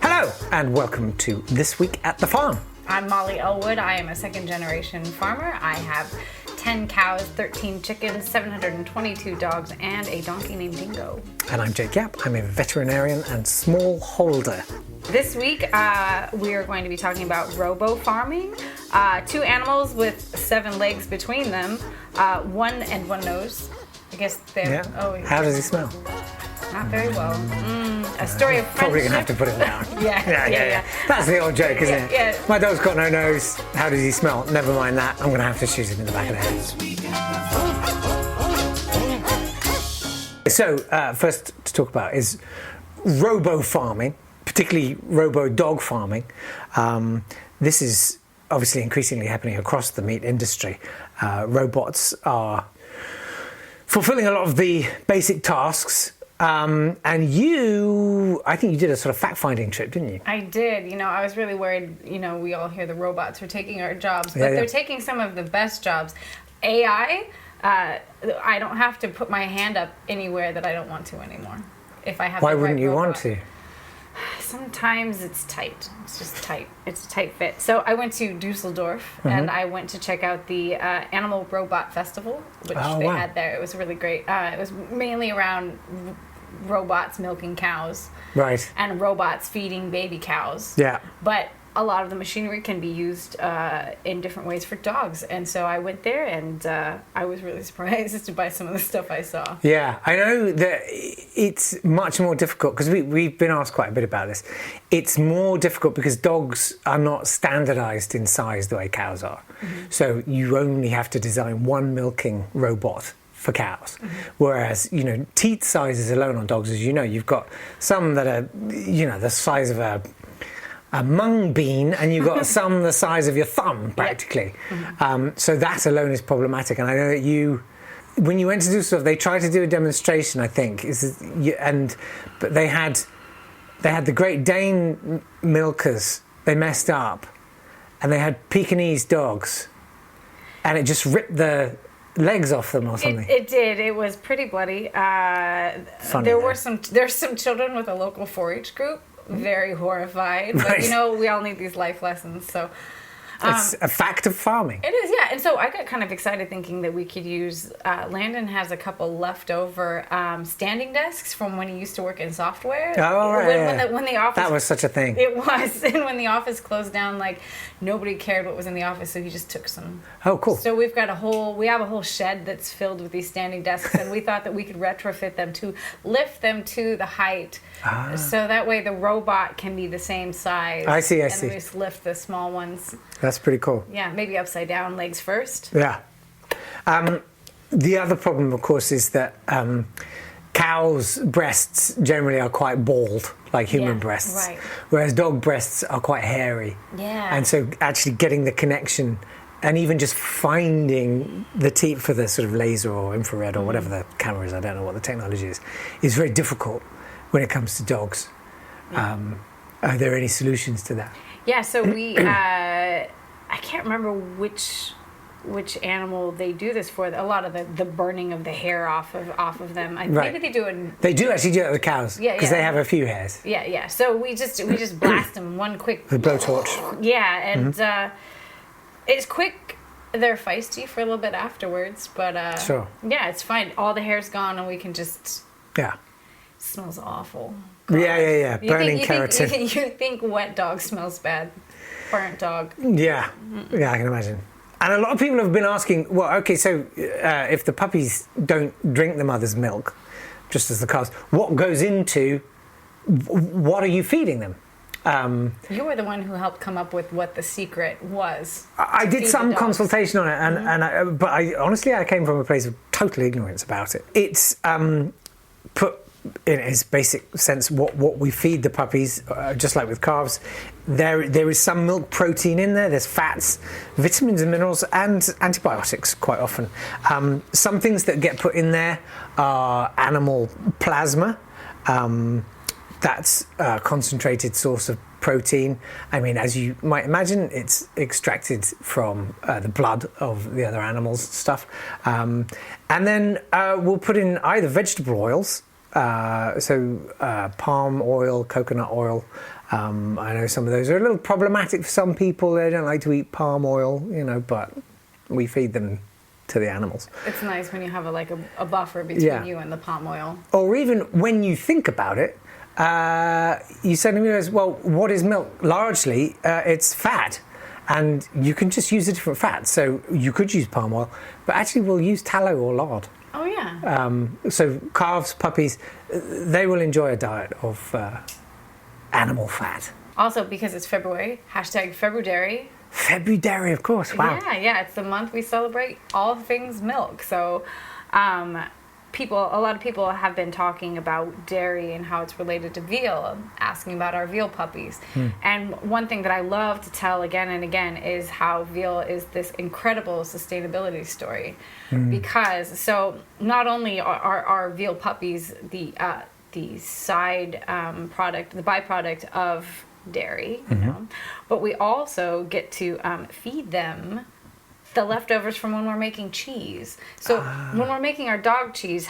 Hello, and welcome to This Week at the Farm. I'm Molly Elwood. I am a second-generation farmer. I have 10 cows, 13 chickens, 722 dogs, and a donkey named Dingo. And I'm Jake Yap. I'm a veterinarian and smallholder. This week, we are going to be talking about robo-farming. Two animals with 7 legs between them, one and one nose. I guess they're... Yeah. Oh, How does he smell? Not very well. A story of friendship. Probably going to have to put it down. Yeah. That's the old joke, isn't it? Yeah. My dog's got no nose. How does he smell? Never mind that. I'm going to have to shoot him in the back of the head. So, first to talk about is robo-farming, particularly robo-dog farming. This is obviously increasingly happening across the meat industry. Robots are fulfilling a lot of the basic tasks. And I think you did a sort of fact-finding trip, didn't you? I did. I was really worried, we all hear the robots are taking our jobs, but they're taking some of the best jobs. AI, I don't have to put my hand up anywhere that I don't want to anymore. If I have Why the right wouldn't you robot. want to? Sometimes it's tight. It's just tight. It's a tight fit. So I went to Dusseldorf and I went to check out the Animal Robot Festival, which had there. It was really great. It was mainly around robots milking cows. Right. And robots feeding baby cows. Yeah. But a lot of the machinery can be used in different ways for dogs. And so I went there and I was really surprised by some of the stuff I saw. Yeah, I know that it's much more difficult because we've been asked quite a bit about this. It's more difficult because dogs are not standardized in size the way cows are. So you only have to design one milking robot for cows. Whereas, teat sizes alone on dogs, as you know, you've got some that are, the size of a mung bean, and you've got some the size of your thumb, practically. So that alone is problematic. And I know that when you went to do stuff, they tried to do a demonstration, I think, but they had the Great Dane milkers. They messed up, and they had Pekingese dogs, and it just ripped the legs off them or something. It did. It was pretty bloody. There's some children with a local 4-H group. Very horrified, but we all need these life lessons. So it's a fact of farming. It is, yeah. And so I got kind of excited thinking that we could use. Landon has a couple leftover standing desks from when he used to work in software. Oh, right. When the office, that was such a thing. It was, and when the office closed down, nobody cared what was in the office, so he just took some. Oh, cool. So we have a whole shed that's filled with these standing desks, and we thought that we could retrofit them to lift them to the height. So that way the robot can be the same size. I see. And we just lift the small ones. That's pretty cool. Yeah, maybe upside down, legs first. Yeah. The other problem, of course, is that cows' breasts generally are quite bald, like human breasts. Right. Whereas dog breasts are quite hairy. Yeah. And so actually getting the connection and even just finding the teat for the sort of laser or infrared or whatever the camera is, I don't know what the technology is very difficult when it comes to dogs. Are there any solutions to that? Yeah, so we, I can't remember which animal they do this for. A lot of the burning of the hair off of them. Maybe they do it. They do actually do it with cows. Yeah, because they have a few hairs. Yeah. So we just blast them one quick. The blowtorch. Yeah, and it's quick. They're feisty for a little bit afterwards, but sure. Yeah, it's fine. All the hair's gone, and we can just. Yeah. Smells awful. God. Yeah. Burning keratin. You think wet dog smells bad? Burnt dog. Yeah, I can imagine. And a lot of people have been asking, so if the puppies don't drink the mother's milk, just as the cows, what are you feeding them? You were the one who helped come up with what the secret was. I did some consultation on it, but I came from a place of total ignorance about it. It's put in its basic sense what we feed the puppies, just like with calves. There is some milk protein in there. There's fats, vitamins and minerals, and antibiotics quite often. Some things that get put in there are animal plasma. That's a concentrated source of protein. I mean, as you might imagine, it's extracted from the blood of the other animals' stuff. And then we'll put in either vegetable oils palm oil, coconut oil. I know some of those are a little problematic for some people. They don't like to eat palm oil, but we feed them to the animals. It's nice when you have a buffer between you and the palm oil. Or even when you think about it, you said to me, well, what is milk? Largely, it's fat. And you can just use a different fat. So you could use palm oil, but actually we'll use tallow or lard. Oh, yeah. So calves, puppies, they will enjoy a diet of animal fat. Also, because it's February, #February. February, of course. Wow. Yeah. It's the month we celebrate all things milk. So, a lot of people have been talking about dairy and how it's related to veal, asking about our veal puppies. And one thing that I love to tell again and again is how veal is this incredible sustainability story. Because not only are our veal puppies the side product, the byproduct of dairy, but we also get to feed them the leftovers from when we're making cheese. So when we're making our dog cheese,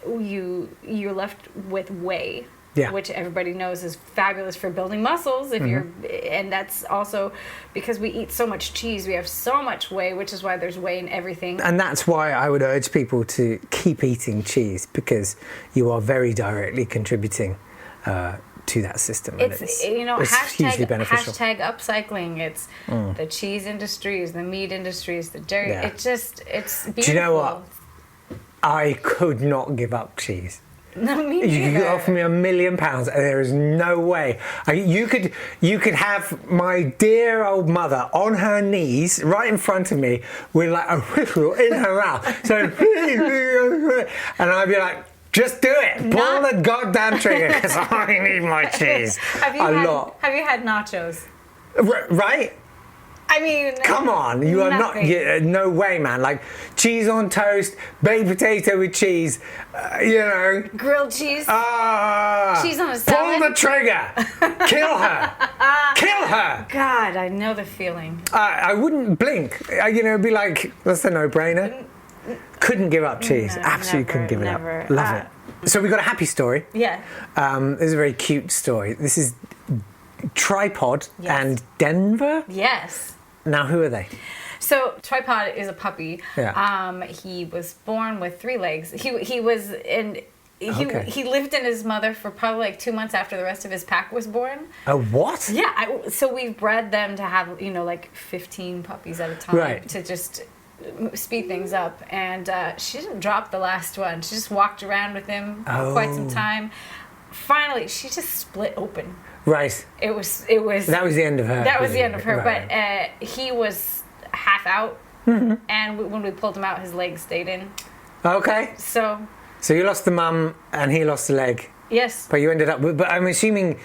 you're left with whey, which everybody knows is fabulous for building muscles. And that's also because we eat so much cheese, we have so much whey, which is why there's whey in everything. And that's why I would urge people to keep eating cheese, because you are very directly contributing to that system. It's hugely beneficial. Hashtag upcycling. It's the cheese industries, the meat industries, the dairy. Yeah. It's beautiful. Do you know what? I could not give up cheese. No, me neither. You could offer me £1 million, and there is no way. You could have my dear old mother on her knees right in front of me with like a whistle in her mouth. So, and I'd be like, just do it. Pull the goddamn trigger, because I need my cheese. Have you had nachos? Right? I mean, come on, you are not. No way, man. Like cheese on toast, baked potato with cheese, grilled cheese. Cheese on a salad. Pull the trigger. Kill her. Kill her. God, I know the feeling. I wouldn't blink. It'd be like, that's a no-brainer. Couldn't give up cheese. Absolutely couldn't give it up. Love it. So we got a happy story. Yeah. This is a very cute story. This is Tripod and Denver. Yes. Now, who are they? So Tripod is a puppy. Yeah. He was born with 3 legs. He lived in his mother for probably 2 months after the rest of his pack was born. A what? Yeah. So we've bred them to have 15 puppies at a time to just speed things up. And she didn't drop the last one. She just walked around with him for quite some time. Finally, she just split open. Right. It was. That was the end of her. That was the end of her. Right. But he was half out, and when we pulled him out, his leg stayed in. Okay. So you lost the mum, and he lost the leg. Yes. But you ended up with. But I'm assuming.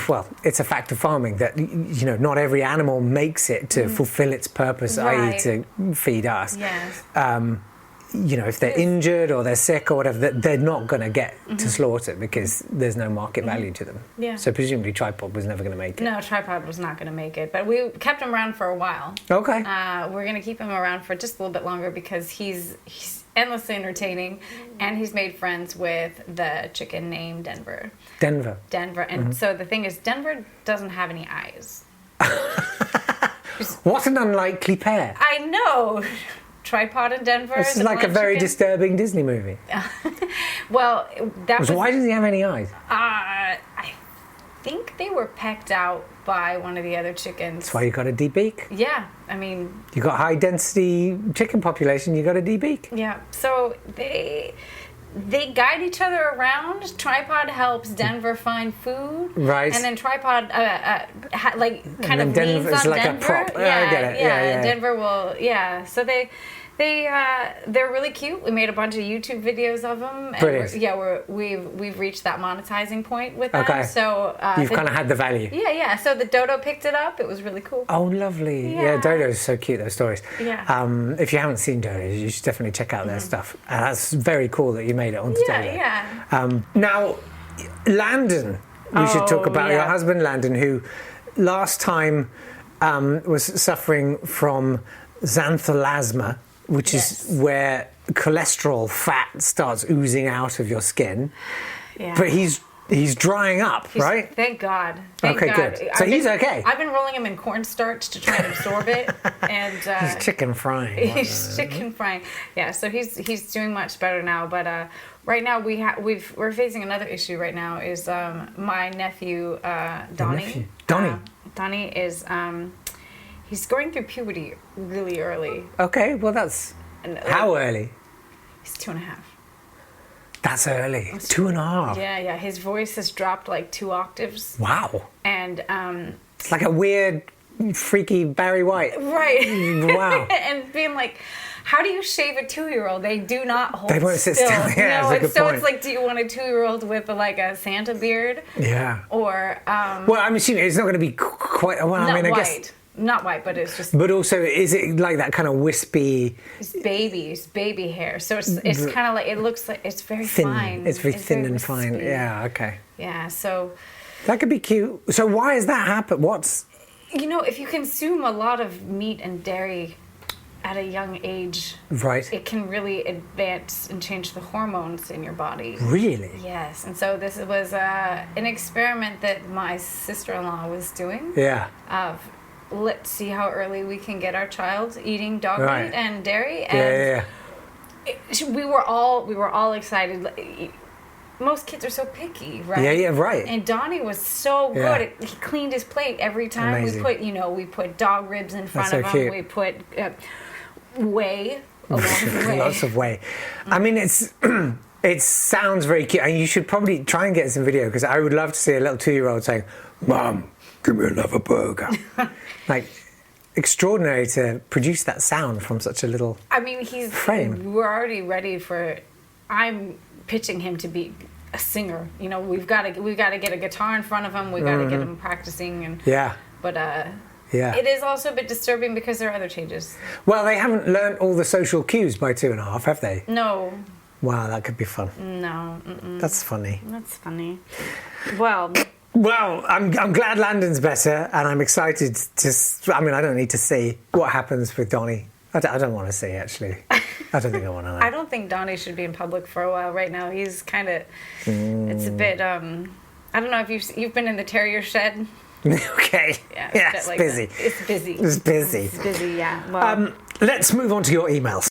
Well, it's a fact of farming that not every animal makes it to fulfill its purpose, i.e., to feed us. Yes. If they're injured or they're sick or whatever, they're not going to get to slaughter because there's no market value to them. Yeah. So presumably Tripod was never going to make it. No, Tripod was not going to make it, but we kept him around for a while. Okay. We're going to keep him around for just a little bit longer because he's endlessly entertaining, and he's made friends with the chicken named Denver. And so the thing is, Denver doesn't have any eyes. What an unlikely pair. I know. Tripod and Denver. This is like a very disturbing Disney movie. Well, why does he have any eyes? I think they were pecked out by one of the other chickens. That's why you got to debeak. Yeah, I mean. You got high density chicken population. You got to debeak. Yeah, so they guide each other around. Tripod helps Denver find food. Right. And then Tripod kind of leans on like Denver. A prop. Yeah, I get it. Yeah. Denver will. Yeah. So they're really cute. We made a bunch of YouTube videos of them. And we've reached that monetizing point with them. Okay. So you've kind of had the value. Yeah. So the dodo picked it up. It was really cool. Oh, lovely. Yeah, dodo's so cute. Those stories. Yeah. If you haven't seen dodos, you should definitely check out their stuff. That's very cool that you made it onto dodo. Yeah. Now, Landon. We should talk about your husband, Landon, who last time was suffering from xanthelasma, which is where cholesterol fat starts oozing out of your skin. Yeah. But he's drying up, right? Thank God. Thank okay, God. good. So he's okay. I've been rolling him in cornstarch to try and absorb it, and he's chicken frying. He's chicken frying. Yeah, so he's doing much better now. But right now we're facing another issue. Right now is my nephew Donnie. Donnie is he's going through puberty really early. Okay, well how early? He's 2.5. That's early. 2.5. Yeah. His voice has dropped like 2 octaves. Wow. And it's like a weird, freaky Barry White. Right. Wow. And being like, how do you shave a 2-year-old? They do not hold still. They won't sit still. Yeah, that's a good point. It's like, do you want a 2-year-old with like a Santa beard? Yeah. Or well, I'm assuming it's not going to be quite. Well, not I mean, I white. guess. Not white, but it's just. But also, is it like that kind of wispy? It's baby hair. So it's kind of like, it looks like it's very thin. fine. It's very thin and wispy. fine. Yeah. Okay. Yeah. So. That could be cute. So why is that happen? If you consume a lot of meat and dairy at a young age, right, it can really advance and change the hormones in your body. Really? Yes. And so this was an experiment that my sister-in-law was doing. Yeah. Of let's see how early we can get our child eating dog meat and dairy. And we were all excited. Most kids are so picky, right? Yeah, right. And Donnie was so good. He cleaned his plate every time. Amazing. We put dog ribs in front of him. Cute. We put whey along the way. Lots of whey. I mean, it sounds very cute, and you should probably try and get some video, because I would love to see a little 2-year-old saying, "Mom, give me another burger." Like, extraordinary to produce that sound from such a little frame. We're already ready for. I'm pitching him to be a singer. We've got to get a guitar in front of him. We've got to get him practicing But it is also a bit disturbing because there are other changes. Well, they haven't learnt all the social cues by 2.5, have they? No. Wow, that could be fun. No. That's funny. That's funny. Well, I'm glad Landon's better, and I'm excited to. I mean, I don't need to see what happens with Donnie. I don't want to see, actually. I don't think I want to know. I don't think Donnie should be in public for a while right now. He's kind of. It's a bit. I don't know if you've been in the terrier shed. Okay. Yeah, it's busy. It's busy. It's busy. It's busy. Yeah. Well, let's move on to your emails.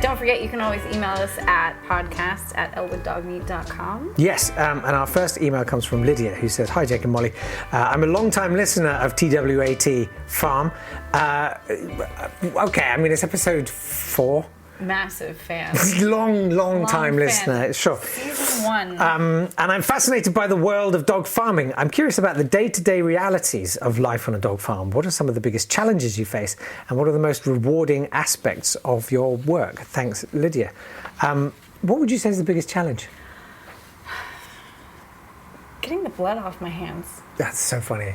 Don't forget, you can always email us at podcast@elwooddogmeat.com. Yes, and our first email comes from Lydia, who says, "Hi, Jake and Molly. I'm a long-time listener of TWAT Farm." Okay, I mean, it's episode 4. Massive fan. Long time listener. Sure. Season 1. And I'm fascinated by the world of dog farming. I'm curious about the day-to-day realities of life on a dog farm. What are some of the biggest challenges you face, and what are the most rewarding aspects of your work? Thanks, Lydia. What would you say is the biggest challenge? Getting the blood off my hands. That's so funny.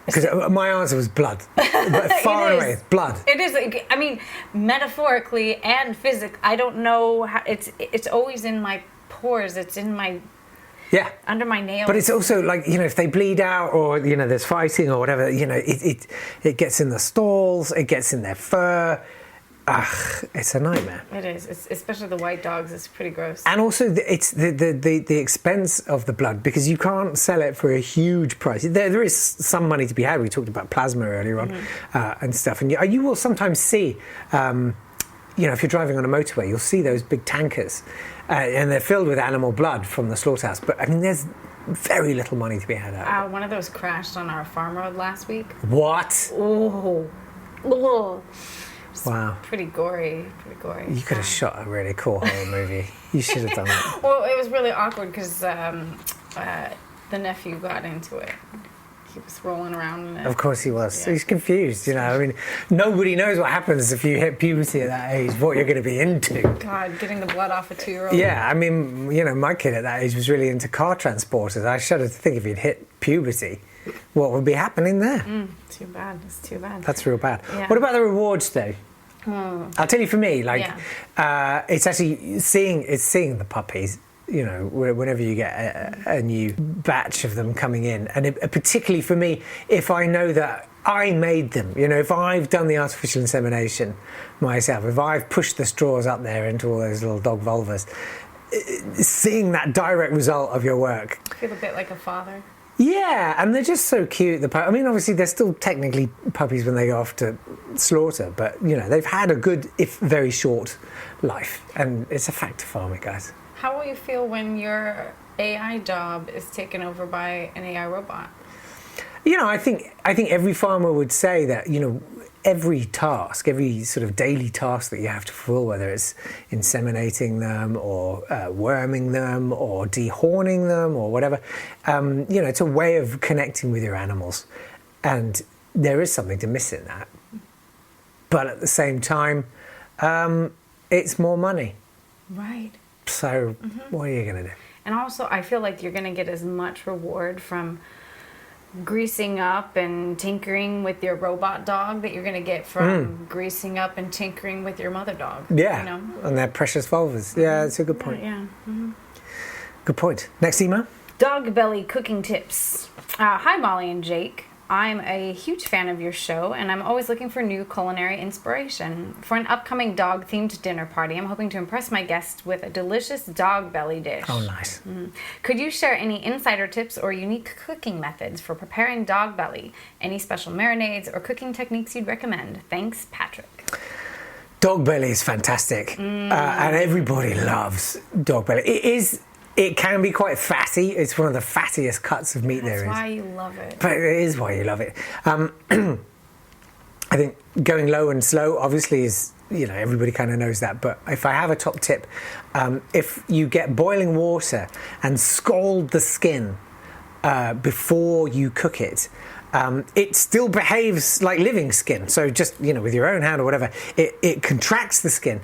Because my answer was blood. But far away, blood. It is. I mean, metaphorically and physically. I don't know how. It's always in my pores. It's in my. Yeah. Under my nails. But it's also like, if they bleed out, or there's fighting or whatever, it gets in the stalls, it gets in their fur. It's a nightmare. It is. It's, especially the white dogs. It's pretty gross. And also, it's the expense of the blood, because you can't sell it for a huge price. There is some money to be had. We talked about plasma earlier on and stuff. And you will sometimes see, if you're driving on a motorway, you'll see those big tankers, and they're filled with animal blood from the slaughterhouse. But I mean, there's very little money to be had out of it. One of those crashed on our farm road last week. What? Oh. Wow. Pretty gory. You could have shot a really cool horror movie. You should have done that. Well, it was really awkward because the nephew got into it. He was rolling around in it. Of course he was. Yeah. He's confused, I mean, nobody knows what happens if you hit puberty at that age, what you're going to be into. God, getting the blood off a 2-year-old. Yeah, I mean, my kid at that age was really into car transporters. I shudder to think if he'd hit puberty, what would be happening there? Too bad. It's too bad. That's real bad. Yeah. What about the rewards, though? I'll tell you, for me, it's actually seeing the puppies. Whenever you get a new batch of them coming in, and particularly for me, if I know that I made them. You know, if I've done the artificial insemination myself, if I've pushed the straws up there into all those little dog vulvas, seeing that direct result of your work. I feel a bit like a father. Yeah, and they're just so cute. I mean, obviously, they're still technically puppies when they go off to slaughter, but, you know, they've had a good, if very short, life. And it's a fact to farm it, guys. How will you feel when your AI job is taken over by an AI robot? You know, I think every farmer would say that, you know, every task, every sort of daily task that you have to fulfill, whether it's inseminating them or worming them or dehorning them or whatever, you know, it's a way of connecting with your animals. And there is something to miss in that. But at the same time, it's more money. Right. So what are you going to do? And also, I feel like you're going to get as much reward from greasing up and tinkering with your robot dog that you're going to get from greasing up and tinkering with your mother dog. Yeah, you know? And their precious vulvas. Yeah, that's a good point. Yeah. Good point. Next email. Dog belly cooking tips. Hi, Molly and Jake. I'm a huge fan of your show, and I'm always looking for new culinary inspiration. For an upcoming dog-themed dinner party, I'm hoping to impress my guests with a delicious dog belly dish. Oh, nice. Could you share any insider tips or unique cooking methods for preparing dog belly? Any special marinades or cooking techniques you'd recommend? Thanks, Patrick. Dog belly is fantastic, and everybody loves dog belly. It can be quite fatty. It's one of the fattiest cuts of meat there is. That's why you love it. But it is why you love it. I think going low and slow obviously is, you know, everybody kind of knows that. But if I have a top tip, if you get boiling water and scald the skin before you cook it, it still behaves like living skin. So just, you know, with your own hand or whatever, it contracts the skin.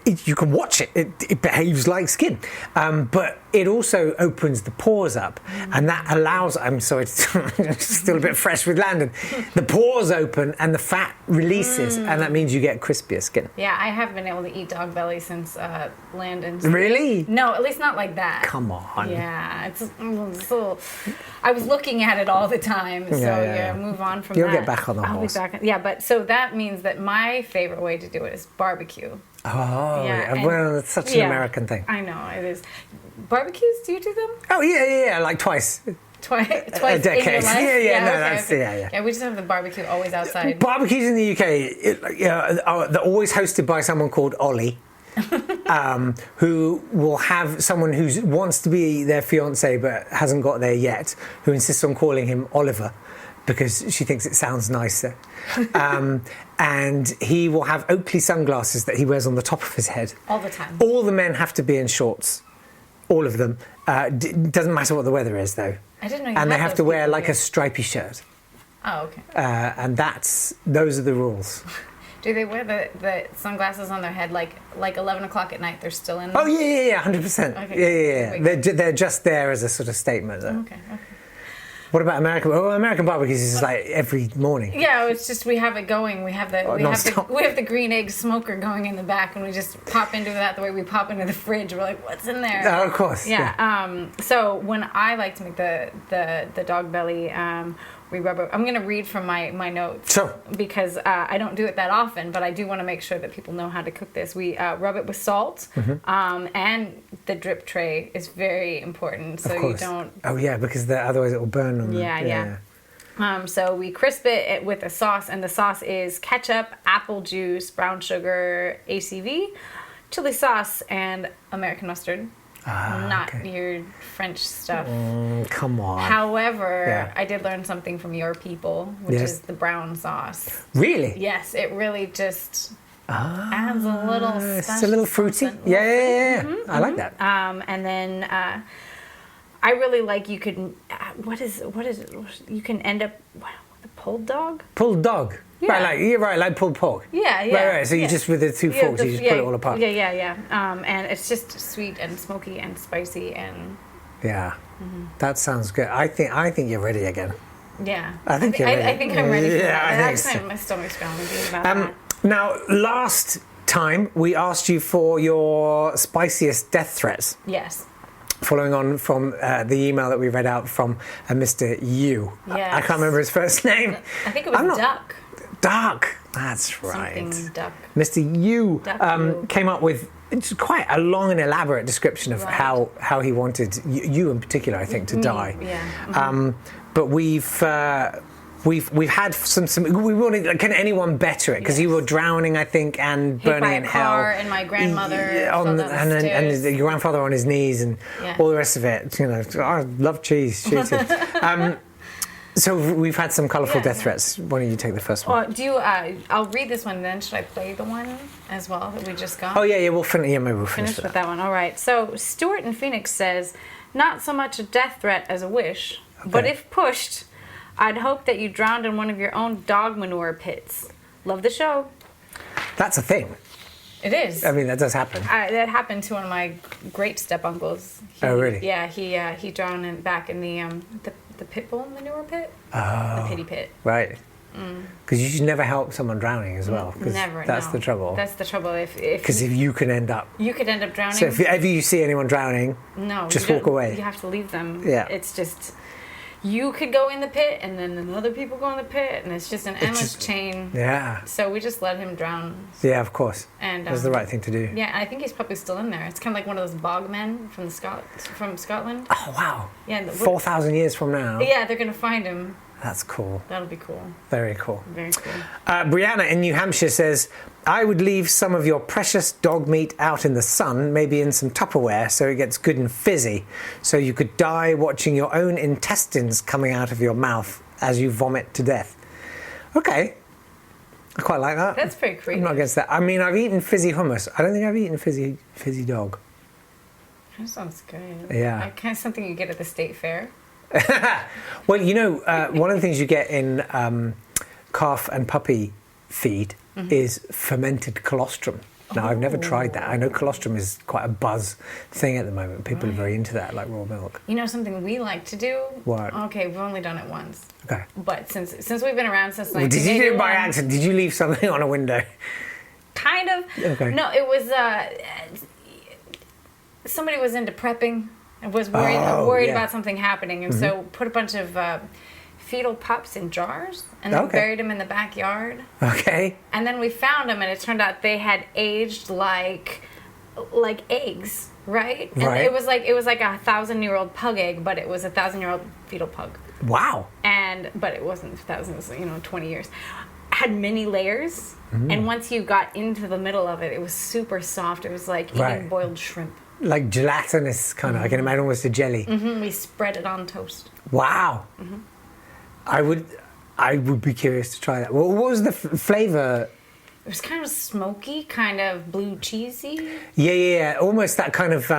You can watch it. It behaves like skin. But it also opens the pores up. And that allows, I'm sorry, it's still a bit fresh with Landon. The pores open and the fat releases. And that means you get crispier skin. Yeah, I have been able to eat dog belly since Landon's. Really? No, at least not like that. Come on. Yeah, it's a little... I was looking at it all the time, so yeah, move on from You'll that. You'll get back on the horse. I'll be back. Yeah, but so that means that my favorite way to do it is barbecue. Oh, yeah. Well, it's such an American thing. I know, it is. Barbecues, do you do them? Oh, yeah, like twice. Twice a decade. In your life? Yeah, we just have the barbecue always outside. Barbecues in the UK, they're always hosted by someone called Ollie. Who will have someone who wants to be their fiance but hasn't got there yet, who insists on calling him Oliver because she thinks it sounds nicer. And he will have Oakley sunglasses that he wears on the top of his head. All the time. All the men have to be in shorts. All of them. Doesn't matter what the weather is, though. I didn't know you And they had have those to wear people like here. a stripy shirt. Oh, okay. And those are the rules. Do they wear the sunglasses on their head like 11 o'clock at night? They're still in them? Oh, yeah, 100%. Okay. Yeah. They're just there as a sort of statement. Okay. What about American? Oh, American barbecues is like every morning. Yeah, it's just we have it going. We have the green egg smoker going in the back, and we just pop into that the way we pop into the fridge. We're like, what's in there? Oh, of course. Yeah. So when I like to make the dog belly, we rub it. I'm going to read from my notes. Sure. Because I don't do it that often, but I do want to make sure that people know how to cook this. We rub it with salt, and the drip tray is very important, so you don't... Oh, yeah, because otherwise it will burn on Yeah. So we crisp it with a sauce, and the sauce is ketchup, apple juice, brown sugar, ACV, chili sauce, and American mustard. Not your French stuff. Come on. However, I did learn something from your people, which is the brown sauce. Really? Yes, it really just adds a little It's a little fruity. Yeah. I like that. And then I really like you could, what is it? You can end up with a pulled dog? Pulled dog. Yeah. Right, like pulled pork. Yeah. Right. So you just, with the two forks, you just pull it all apart. Yeah. And it's just sweet and smoky and spicy and... Yeah. That sounds good. I think you're ready again. Yeah. I think you're ready. I think I'm ready for that. I think so. My stomach's growling about that. Now, last time we asked you for your spiciest death threats. Yes. following on from the email that we read out from Mr. Yu. Yes. I can't remember his first name. I think it was Duck. Duck. That's right. Something Duck. Mr. Yu Yu. came up with quite a long and elaborate description of how he wanted you in particular, I think, to die. Yeah. Mm-hmm. But we've had some. We wanted. Can anyone better it? Because you were drowning, I think, and Hit burning by in a hell. car, and my grandmother and your grandfather on his knees, and all the rest of it. You know, I love cheese. Shoot it. So we've had some colourful death threats. Why don't you take the first one? I'll read this one then. Should I play the one as well that we just got? Oh yeah. Maybe we'll finish with that one. All right. So Stuart in Phoenix says, not so much a death threat as a wish, but if pushed, I'd hope that you drowned in one of your own dog manure pits. Love the show. That's a thing. It is. I mean, that does happen. That happened to one of my great step uncles. Oh really? Yeah. He drowned back in the pit bull manure pit. Oh. The pity pit. Right. Because you should never help someone drowning as well. Never. That's the trouble. That's the trouble. Because if you can end up. You could end up drowning. So if ever you see anyone drowning, just walk away. You have to leave them. Yeah. It's just. You could go in the pit, and then other people go in the pit, and it's just an endless chain. Yeah. So we just let him drown. Yeah, of course. And that's the right thing to do. Yeah, I think he's probably still in there. It's kind of like one of those bog men from Scotland. Oh wow. Yeah. 4,000 years from now. Yeah, they're gonna find him. That's cool. That'll be cool. Very cool. Very cool. Brianna in New Hampshire says, I would leave some of your precious dog meat out in the sun, maybe in some Tupperware, so it gets good and fizzy, so you could die watching your own intestines coming out of your mouth as you vomit to death. Okay. I quite like that. That's pretty creative. I'm not against that. I mean, I've eaten fizzy hummus. I don't think I've eaten fizzy dog. That sounds good. Yeah. Kind of something you get at the state fair. Well, you know, one of the things you get in calf and puppy feed is fermented colostrum. Now, I've never tried that. I know colostrum is quite a buzz thing at the moment. People are very into that, like raw milk. You know something we like to do? What? Okay, we've only done it once. Okay. But since we've been around since 1981... Well, did you do it by accident? Did you leave something on a window? Kind of. Okay. No, it was... somebody was into prepping and was worried about something happening, and so put a bunch of fetal pups in jars and then buried them in the backyard. Okay. And then we found them, and it turned out they had aged like eggs, right? And it was like a 1,000-year-old pug egg, but it was a 1,000-year-old fetal pug. Wow. But it wasn't 1,000, it was 20 years. Had many layers, and once you got into the middle of it, it was super soft. It was like eating boiled shrimp. Like gelatinous kind of, I can imagine almost a jelly. We spread it on toast. Wow. I would be curious to try that. What was the flavour? It was kind of smoky, kind of blue cheesy. Yeah. Almost that kind of,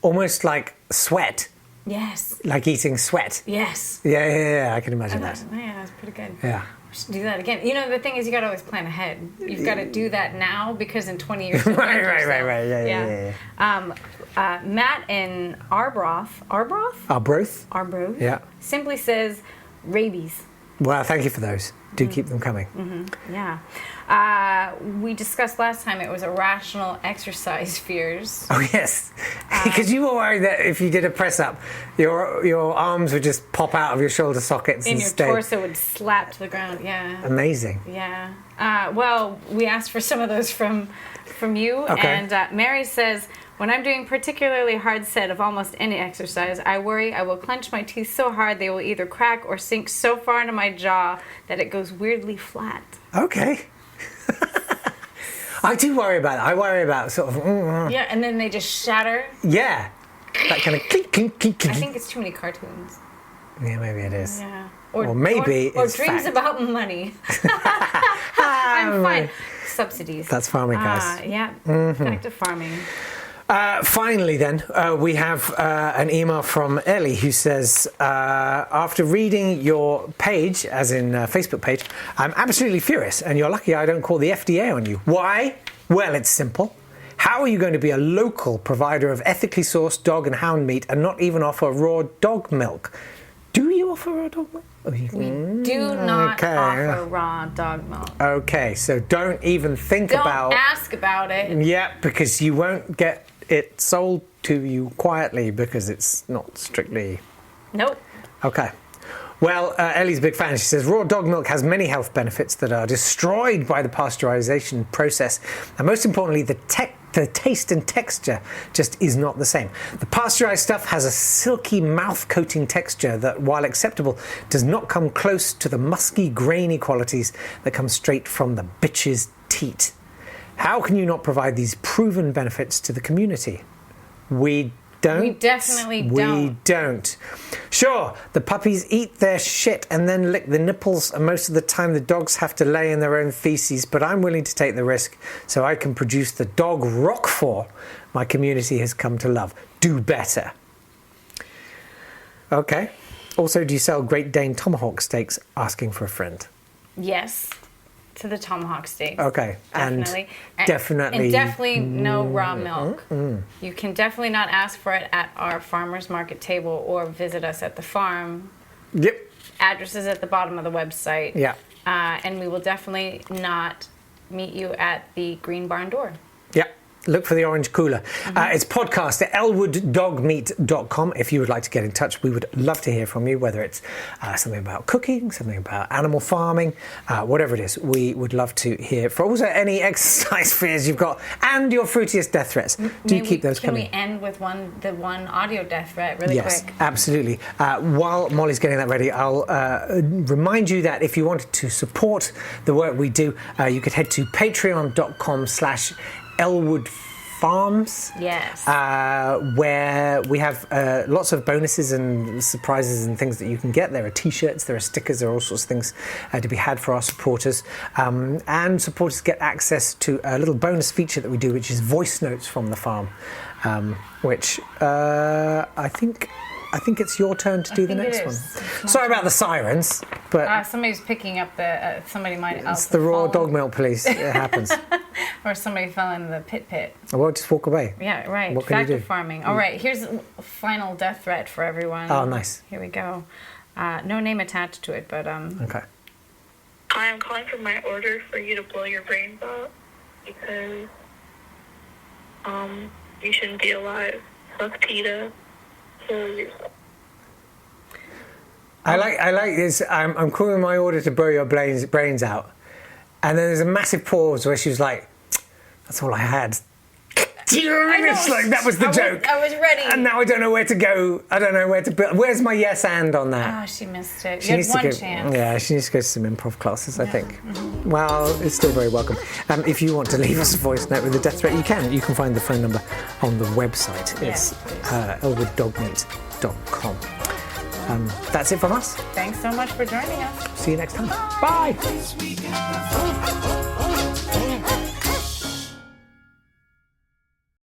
almost like sweat. Yes. Like eating sweat. Yes. Yeah. I can imagine that. Yeah, that's pretty good. Yeah. We should do that again. You know, the thing is, you got to always plan ahead. You've got to do that now because in 20 years. Right. Yeah. Matt in Arbroath. Arbroath? Yeah. Simply says rabies. Well, thank you for those. Do keep them coming. Yeah. We discussed last time it was irrational exercise fears. Oh, yes. Because you were worried that if you did a press-up, your arms would just pop out of your shoulder sockets and your torso would slap to the ground, yeah. Amazing. Yeah. Well, we asked for some of those from you, and Mary says, when I'm doing particularly hard set of almost any exercise, I worry I will clench my teeth so hard they will either crack or sink so far into my jaw that it goes weirdly flat. Okay. I do worry about that. I worry about sort of... Yeah, and then they just shatter. Yeah. That kind of clink, clink, clink, clink. I think it's too many cartoons. Yeah, maybe it is. Yeah. Or maybe it's dreams fact. about money. I'm fine. Subsidies. That's farming, guys. Yeah. Back to farming. Finally, then, we have an email from Ellie who says, after reading your page, as in Facebook page, I'm absolutely furious, and you're lucky I don't call the FDA on you. Why? Well, it's simple. How are you going to be a local provider of ethically sourced dog and hound meat and not even offer raw dog milk? Do you offer raw dog milk? We do not offer raw dog milk. Okay, so don't even think about... Don't ask about it. Yeah, because you won't get it sold to you quietly because it's not strictly... Nope. Okay. Well, Ellie's a big fan. She says, raw dog milk has many health benefits that are destroyed by the pasteurization process. And most importantly, the taste and texture just is not the same. The pasteurized stuff has a silky mouth-coating texture that, while acceptable, does not come close to the musky, grainy qualities that come straight from the bitch's teat. How can you not provide these proven benefits to the community? We don't. We definitely don't. We don't. Sure, the puppies eat their shit and then lick the nipples, and most of the time the dogs have to lay in their own feces, but I'm willing to take the risk so I can produce the dog roquefort my community has come to love. Do better. Okay. Also, do you sell Great Dane tomahawk steaks? Asking for a friend. Yes. To the tomahawk steaks. Okay. Definitely. And definitely no raw milk. You can definitely not ask for it at our farmer's market table or visit us at the farm. Yep. Address is at the bottom of the website. Yeah. And we will definitely not meet you at the green barn door. Yep. Look for the orange cooler. It's podcast at elwooddogmeat.com. If you would like to get in touch, we would love to hear from you, whether it's something about cooking, something about animal farming, whatever it is. We would love to hear for also any exercise fears you've got and your fruitiest death threats. Do keep those coming. Can we end with the one audio death threat really quick? Yes, absolutely. While Molly's getting that ready, I'll remind you that if you wanted to support the work we do, you could head to patreon.com/Elwood Farms. Yes. Where we have lots of bonuses and surprises and things that you can get. There are t-shirts, there are stickers, there are all sorts of things to be had for our supporters. And supporters get access to a little bonus feature that we do, which is voice notes from the farm, which I think it's your turn to do the next one. Sorry about the sirens, but somebody's picking up the. Somebody might. It's the raw dog milk police. It happens. Or somebody fell in the pit. I won't just walk away. Yeah, right. What can Back you do? to farming. All right. Here's a final death threat for everyone. Oh, nice. Here we go. No name attached to it, but Okay. Hi, I'm calling for my order for you to blow your brains out because you shouldn't be alive. Fuck PETA. I like this. I'm calling my order to blow your brains out, and then there's a massive pause where she was like, "That's all I had." It's like that was the joke. I was ready, and now I don't know where to go. I don't know where to build. Where's my yes and on that? Oh, she missed it. You had one chance. Yeah, she needs to go to some improv classes, I think. Well, it's still very welcome. If you want to leave us a voice note with a death threat, you can. You can find the phone number on the website. It's elwooddogmeat.com. That's it from us. Thanks so much for joining us. See you next time. Bye.